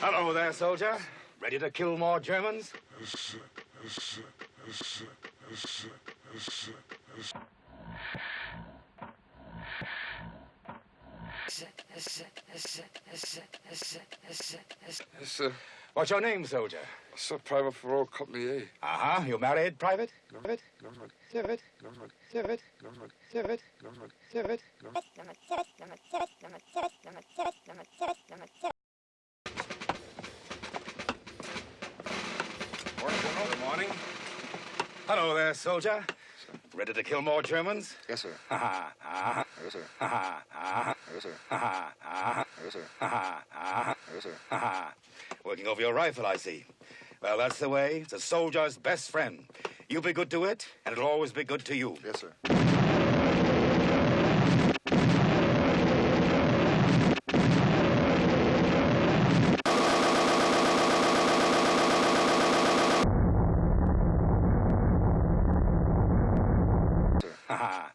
Hello there, soldier. Ready to kill more Germans? Yes, sir. What's your name, soldier? Sir, Private for all Company A. Uh-huh. You married, private? No. Private? No. Private? No. Private? No. Private? No. Private? Morning, General. Good morning. Hello there, soldier. Ready to kill more Germans? Yes, sir. Ha-ha. Yes, sir. Ha-ha. Yes, sir. Ha-ha. Yes, sir. Ha-ha. Yes, sir. Ha-ha. Working over your rifle, I see. Well, that's the way. It's a soldier's best friend. You be good to it, and it'll always be good to you. Yes, sir. Ha-ha.